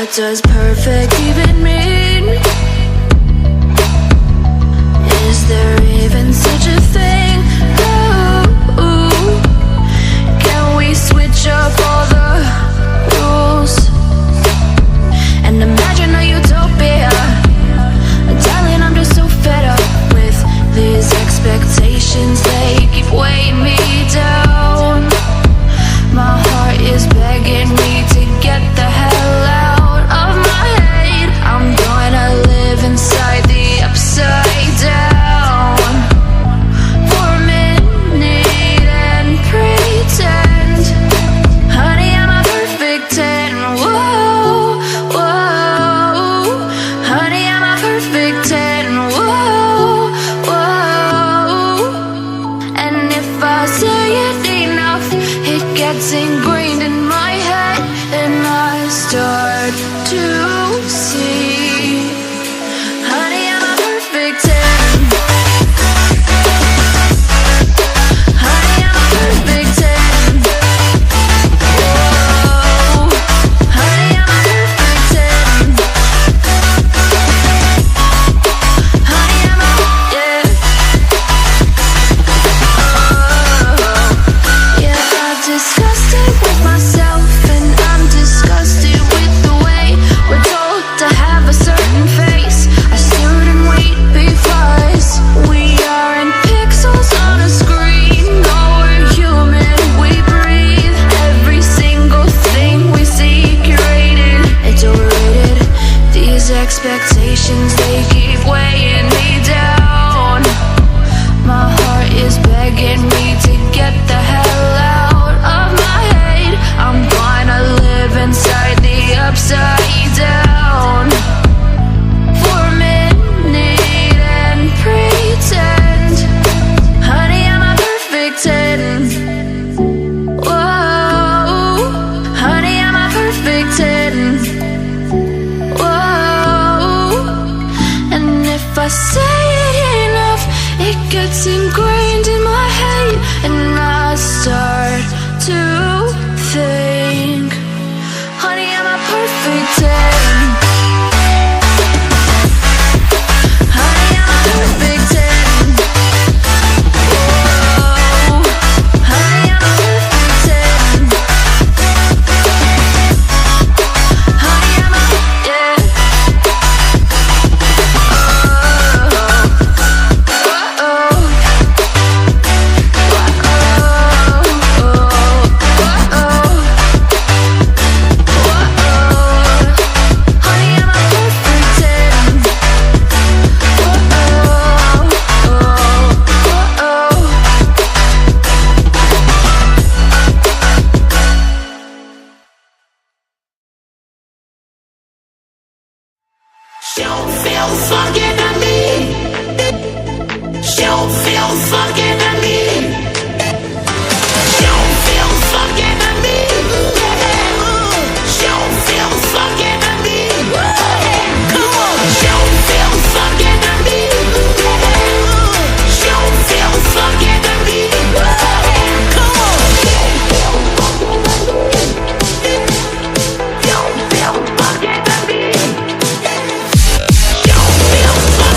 What does perfect even mean? Is there even such a thing? Ooh, can we switch up all the rules and imagine a utopia? Darling, I'm just so fed up with these expectations. They keep weighing me down. My heart is begging me to get the hell out of my head. I'm gonna live inside the upside down for a minute and pretend, honey, I'm a perfect 10. Whoa, whoa, honey, I'm a perfect 10. Whoa, whoa, and if I say it enough, it gets ingrained in my head, and I start to see, honey, I'm a perfect 10. Honey, I'm a perfect 10. Whoa, honey, I'm a perfect 10. Honey, I'm a, yeah. Oh, yeah, I discussed it with myself, and I'm disgusted with the way we're told to have a certain face, a certain weight, because we aren't pixels on a screen. No, we're human, we breathe. Every single thing we see curated, it's overrated. These expectations, they keep weighing me down. My heart is begging me to get the hell out of my head. I'm gonna live inside the upside down for a minute and pretend, honey, I'm a perfect 10. Whoa, honey, I'm a perfect 10. Whoa, and if I say it enough, it gets ingrained in my head, and I start to think, honey, I'm a perfect 10. Honey, I'm a perfect 10. Whoa, honey, I'm a perfect 10. Honey, I'm a, yeah. She'll feel fucking at me. She'll feel fucking at me. She'll feel fucking at me. She'll feel fucking at me. Come on. She'll feel fucking at me. She'll feel fucking at me. Come on. She'll feel fucking at me. She'll feel fucking.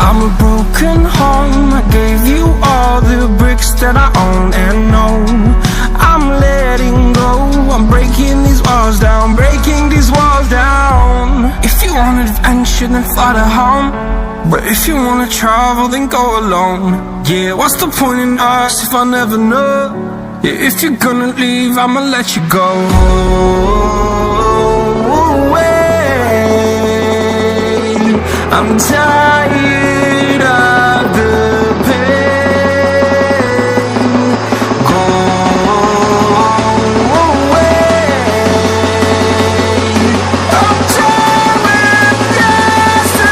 I'm a broken home. I gave you all the bricks that I own and know. I'm letting go. I'm breaking these walls down, breaking these walls down. If you want adventure, then fly to home. But if you wanna travel, then go alone. Yeah, what's the point in us if I never know? Yeah, if you're gonna leave, I'ma let you go. I'm tired of the pain. Go away. I'm tired of yesterday.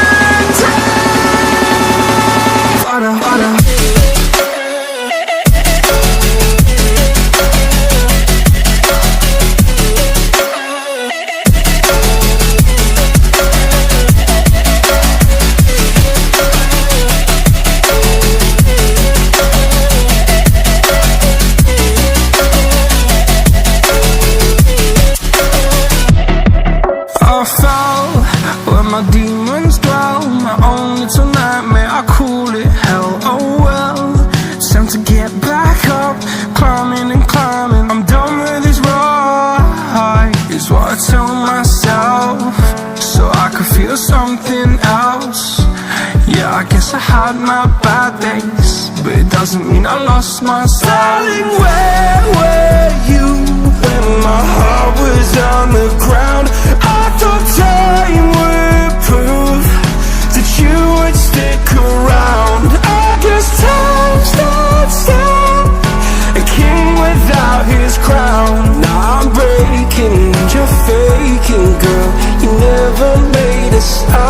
Harder, harder. My demons dwell, my own little nightmare, I call it hell, oh well. It's time to get back up, climbing and climbing. I'm done with this ride, is what I tell myself, so I could feel something else. Yeah, I guess I had my bad days, but it doesn't mean I lost my style. Darling, where were you when my heart was on the ground? I thought time would prove that you would stick around. I guess time stood still, a king without his crown. Now I'm breaking and you're faking, girl. You never made a sound.